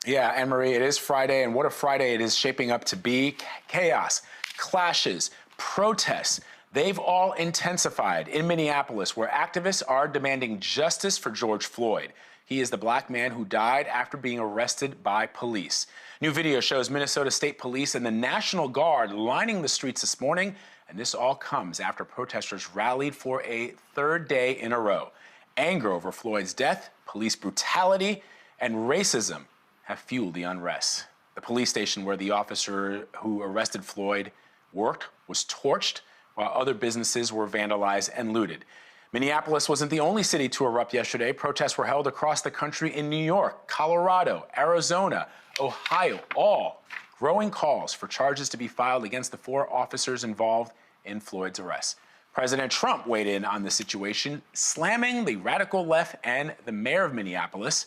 Yeah, Anne-Marie, it is Friday, and what a Friday it is shaping up to be. Chaos, clashes, protests, they've all intensified in Minneapolis, where activists are demanding justice for George Floyd. He is the black man who died after being arrested by police. New video shows Minnesota State Police and the National Guard lining the streets this morning, and this all comes after protesters rallied for a third day in a row. Anger over Floyd's death, police brutality, and racism have fueled the unrest. The police station where the officer who arrested Floyd worked was torched, while other businesses were vandalized and looted. Minneapolis wasn't the only city to erupt yesterday. Protests were held across the country in New York, Colorado, Arizona, Ohio, all growing calls for charges to be filed against the 4 officers involved in Floyd's arrest. President Trump weighed in on the situation, slamming the radical left and the mayor of Minneapolis.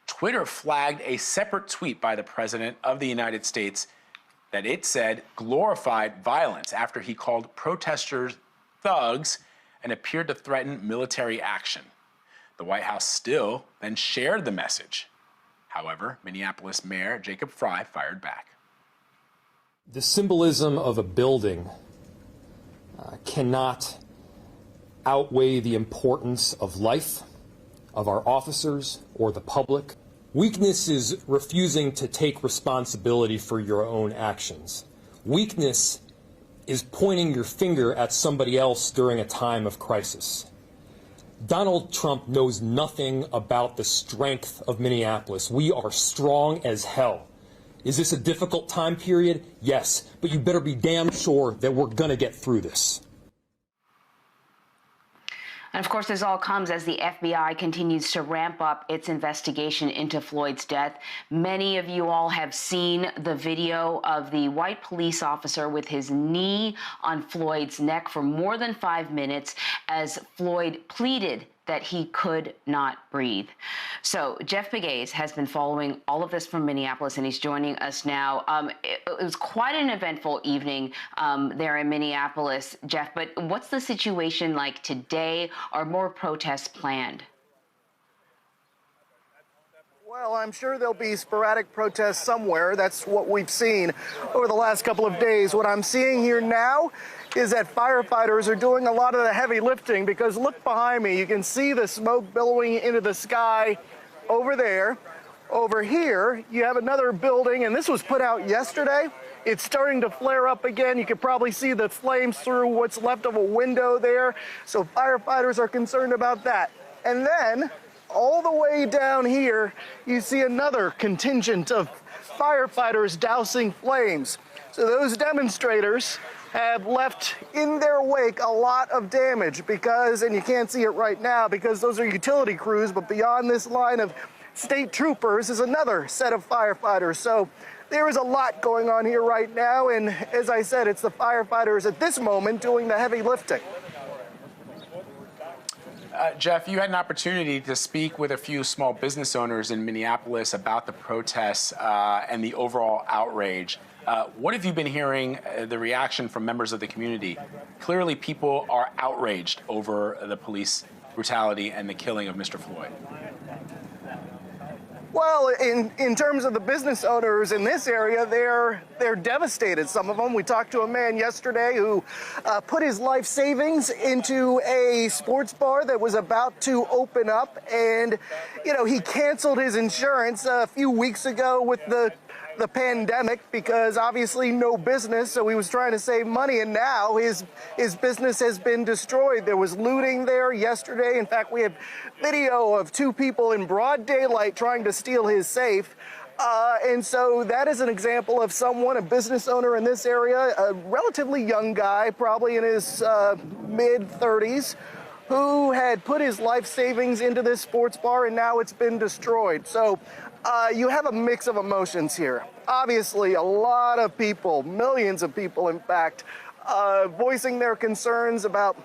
Twitter flagged a separate tweet by the President of the United States that it said glorified violence after he called protesters thugs and appeared to threaten military action. The White House still then shared the message. However, Minneapolis Mayor Jacob Frey fired back. The symbolism of a building cannot outweigh the importance of life, of our officers or the public. Weakness is refusing to take responsibility for your own actions. Weakness is pointing your finger at somebody else during a time of crisis. Donald Trump knows nothing about the strength of Minneapolis. We are strong as hell. Is this a difficult time period? Yes, but you better be damn sure that we're gonna get through this. And of course, this all comes as the FBI continues to ramp up its investigation into Floyd's death. Many of you all have seen the video of the white police officer with his knee on Floyd's neck for more than 5 minutes as Floyd pleaded that he could not breathe. So Jeff Pegues has been following all of this from Minneapolis, and he's joining us now. It was quite an eventful evening there in Minneapolis, Jeff, but what's the situation like today? Are more protests planned? Well, I'm sure there'll be sporadic protests somewhere. That's what we've seen over the last couple of days. What I'm seeing here now is that firefighters are doing a lot of the heavy lifting, because look behind me. You can see the smoke billowing into the sky over there. Over here, you have another building, and this was put out yesterday. It's starting to flare up again. You can probably see the flames through what's left of a window there. So firefighters are concerned about that. And then all the way down here, you see another contingent of firefighters dousing flames. So those demonstrators have left in their wake a lot of damage because, and you can't see it right now because those are utility crews, but beyond this line of state troopers is another set of firefighters. So there is a lot going on here right now, and as I said, it's the firefighters at this moment doing the heavy lifting. Jeff, you had an opportunity to speak with a few small business owners in Minneapolis about the protests and the overall outrage. What have you been hearing, the reaction from members of the community? Clearly, people are outraged over the police brutality and the killing of Mr. Floyd. Well, in terms of the business owners in this area, they're devastated. Some of them. We talked to a man yesterday who put his life savings into a sports bar that was about to open up, and he canceled his insurance a few weeks ago with the pandemic because obviously no business, so he was trying to save money, and now his business has been destroyed. There was looting there yesterday. In fact, we had video of 2 people in broad daylight trying to steal his safe. And so that is an example of someone, a business owner in this area, a relatively young guy, probably in his mid-30s, who had put his life savings into this sports bar, and now it's been destroyed. So you have a mix of emotions here. Obviously, a lot of people, millions of people, in fact, voicing their concerns about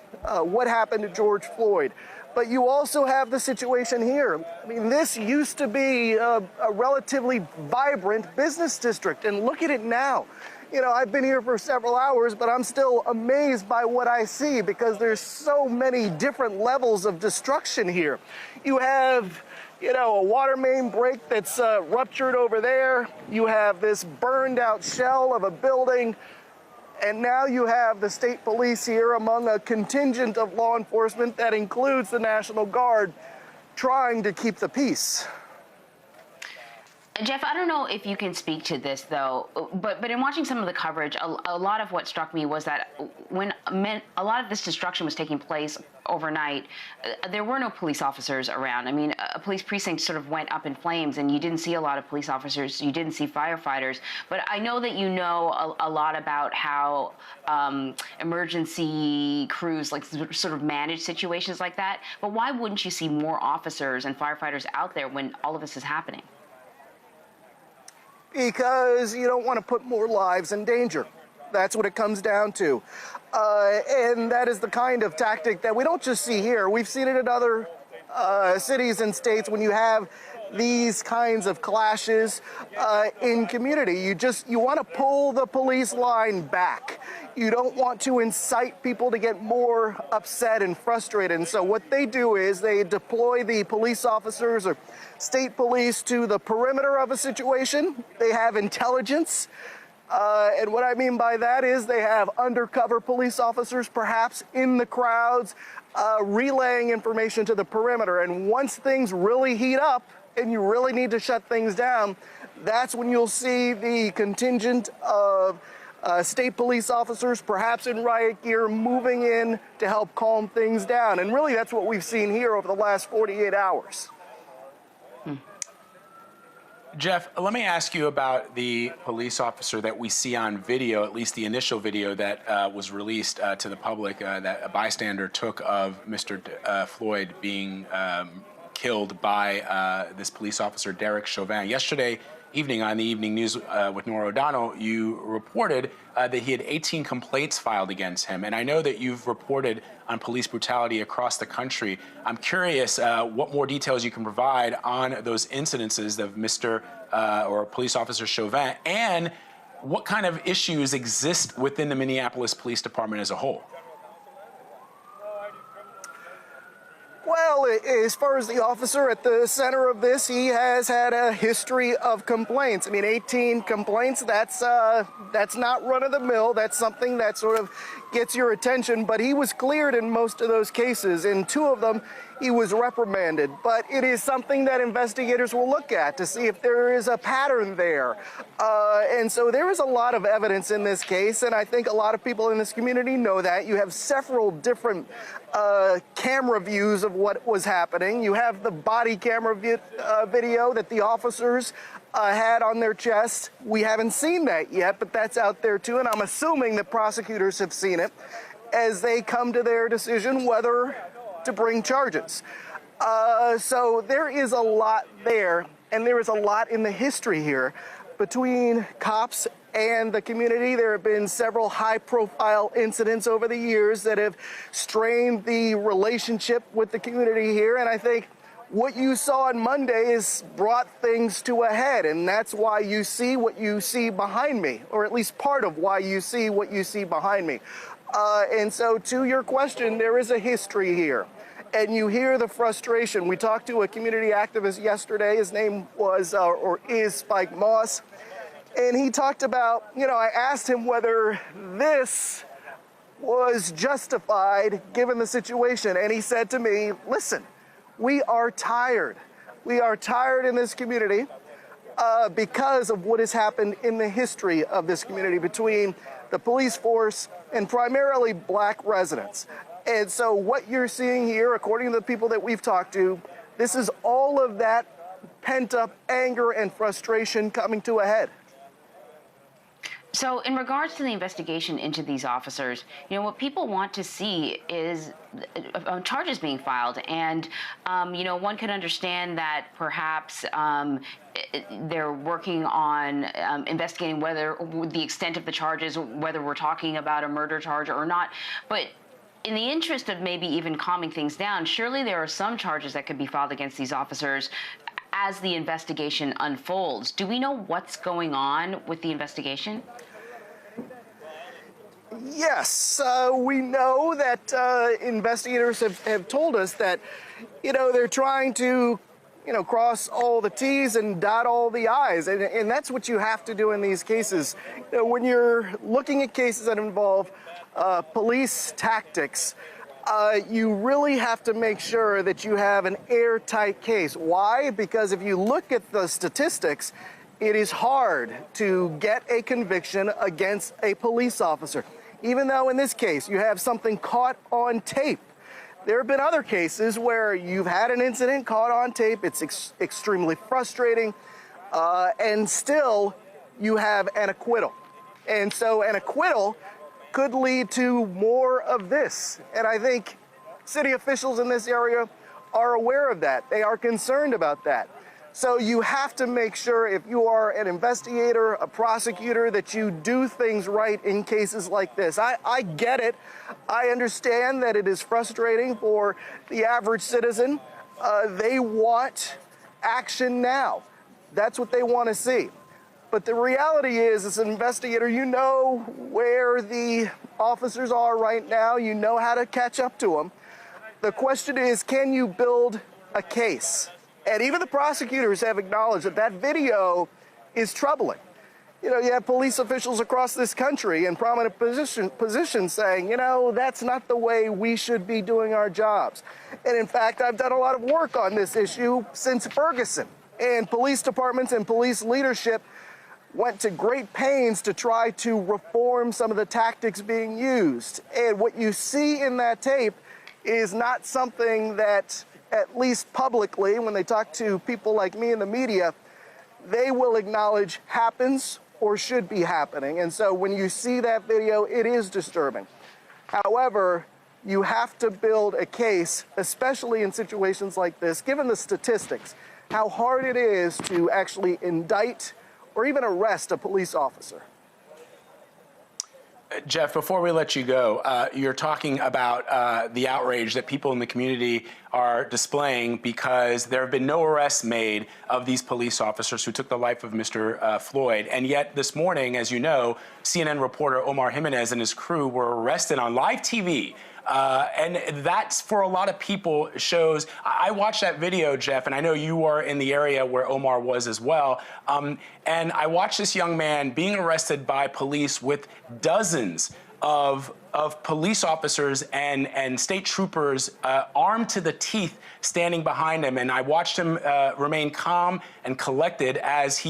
what happened to George Floyd. But you also have the situation here. I mean, this used to be a relatively vibrant business district, and look at it now. I've been here for several hours, but I'm still amazed by what I see because there's so many different levels of destruction here. You have a water main break that's ruptured over there. You have this burned out shell of a building. And now you have the state police here among a contingent of law enforcement that includes the National Guard trying to keep the peace. Jeff, I don't know if you can speak to this, though, but in watching some of the coverage, a lot of what struck me was that when a lot of this destruction was taking place overnight, there were no police officers around. I mean, a police precinct sort of went up in flames, and you didn't see a lot of police officers. You didn't see firefighters. But I know that you know a lot about how emergency crews sort of manage situations like that. But why wouldn't you see more officers and firefighters out there when all of this is happening? Because you don't want to put more lives in danger. That's what it comes down to. And that is the kind of tactic that we don't just see here. We've seen it in other cities and states when you have these kinds of clashes in community. You want to pull the police line back. You don't want to incite people to get more upset and frustrated. And so what they do is they deploy the police officers or state police to the perimeter of a situation. They have intelligence. And what I mean by that is they have undercover police officers, perhaps in the crowds, relaying information to the perimeter. And once things really heat up and you really need to shut things down, that's when you'll see the contingent of state police officers, perhaps in riot gear, moving in to help calm things down. And really, that's what we've seen here over the last 48 hours. Jeff, let me ask you about the police officer that we see on video, at least the initial video that was released to the public, that a bystander took of Mr. Floyd being killed by this police officer, Derek Chauvin. Yesterday evening on the Evening News with Nora O'Donnell, you reported that he had 18 complaints filed against him. And I know that you've reported on police brutality across the country. I'm curious what more details you can provide on those incidences of Mr. or Police Officer Chauvin, and what kind of issues exist within the Minneapolis Police Department as a whole. Well, as far as the officer at the center of this, he has had a history of complaints. I mean, 18 complaints, that's not run-of-the-mill. That's something that sort of gets your attention. But he was cleared in most of those cases. In 2 of them, he was reprimanded. But it is something that investigators will look at to see if there is a pattern there. And so there is a lot of evidence in this case, and I think a lot of people in this community know that. You have several different camera views of what was happening. You have the body camera video that the officers had on their chest. We haven't seen that yet, but that's out there too, and I'm assuming that prosecutors have seen it as they come to their decision whether to bring charges. So there is a lot there, and there is a lot in the history here between cops and the community. There have been several high-profile incidents over the years that have strained the relationship with the community here, and I think what you saw on Monday has brought things to a head, and that's why you see what you see behind me, or at least part of why you see what you see behind me. And so to your question, there is a history here, and you hear the frustration. We talked to a community activist yesterday. His name was, or is, Spike Moss. And he talked about, I asked him whether this was justified given the situation. And he said to me, listen, we are tired. We are tired in this community because of what has happened in the history of this community between the police force and primarily black residents. And so what you're seeing here, according to the people that we've talked to, this is all of that pent-up anger and frustration coming to a head. So in regards to the investigation into these officers, what people want to see is charges being filed. And, one could understand that perhaps they're working on investigating whether the extent of the charges, whether we're talking about a murder charge or not. But in the interest of maybe even calming things down, surely there are some charges that could be filed against these officers as the investigation unfolds. Do we know what's going on with the investigation? Yes, we know that investigators have told us that, they're trying to cross all the T's and dot all the I's. And that's what you have to do in these cases. When you're looking at cases that involve police tactics, you really have to make sure that you have an airtight case. Why? Because if you look at the statistics, it is hard to get a conviction against a police officer. Even though in this case you have something caught on tape. There have been other cases where you've had an incident caught on tape, it's extremely frustrating, and still you have an acquittal. And so an acquittal could lead to more of this. And I think city officials in this area are aware of that. They are concerned about that. So you have to make sure, if you are an investigator, a prosecutor, that you do things right in cases like this. I get it. I understand that it is frustrating for the average citizen. They want action now. That's what they want to see. But the reality is, as an investigator, you know where the officers are right now. You know how to catch up to them. The question is, can you build a case? And even the prosecutors have acknowledged that that video is troubling. You have police officials across this country in prominent positions saying, that's not the way we should be doing our jobs. And in fact, I've done a lot of work on this issue since Ferguson. And police departments and police leadership went to great pains to try to reform some of the tactics being used. And what you see in that tape is not something that, at least publicly, when they talk to people like me in the media, they will acknowledge happens or should be happening. And so when you see that video, it is disturbing. However, you have to build a case, especially in situations like this, given the statistics, how hard it is to actually indict or even arrest a police officer. Jeff, before we let you go, you're talking about the outrage that people in the community are displaying because there have been no arrests made of these police officers who took the life of Mr. Floyd. And yet this morning, as you know, CNN reporter Omar Jimenez and his crew were arrested on live TV. And that's, for a lot of people, shows. I watched that video, Jeff, and I know you are in the area where Omar was as well. And I watched this young man being arrested by police with dozens of police officers and state troopers armed to the teeth standing behind him. And I watched him remain calm and collected as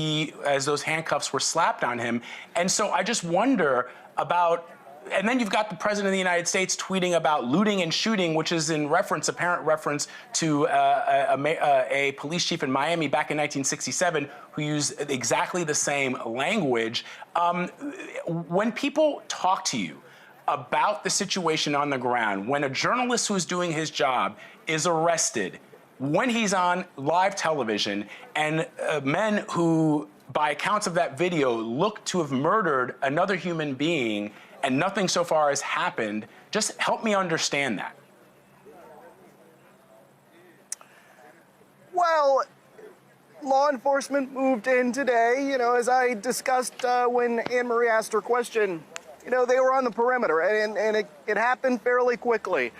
those handcuffs were slapped on him. And so I just wonder about. And then you've got the president of the United States tweeting about looting and shooting, which is in apparent reference to a police chief in Miami back in 1967 who used exactly the same language. When people talk to you about the situation on the ground, when a journalist who's doing his job is arrested, when he's on live television, and men who, by accounts of that video, look to have murdered another human being, and nothing so far has happened, just help me understand that. Well, law enforcement moved in today. As I discussed when Anne Marie asked her question, they were on the perimeter, and it happened fairly quickly.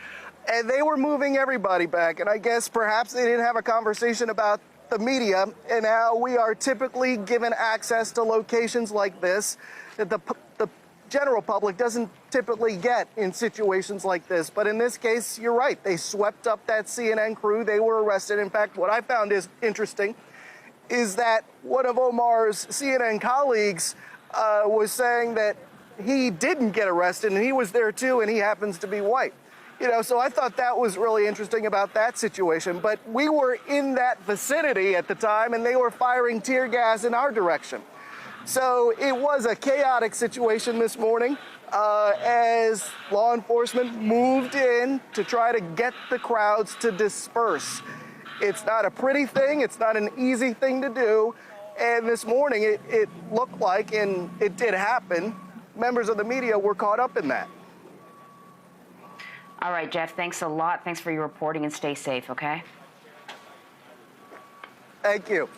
And they were moving everybody back. And I guess perhaps they didn't have a conversation about the media and how we are typically given access to locations like this that the general public doesn't typically get in situations like this. But in this case, you're right. They swept up that CNN crew. They were arrested. In fact, what I found is interesting is that one of Omar's CNN colleagues was saying that he didn't get arrested, and he was there too, and he happens to be white. So I thought that was really interesting about that situation. But we were in that vicinity at the time, and they were firing tear gas in our direction. So it was a chaotic situation this morning as law enforcement moved in to try to get the crowds to disperse. It's not a pretty thing. It's not an easy thing to do. And this morning it looked like, and it did happen, members of the media were caught up in that. All right, Jeff, thanks a lot. Thanks for your reporting, and stay safe, okay? Thank you.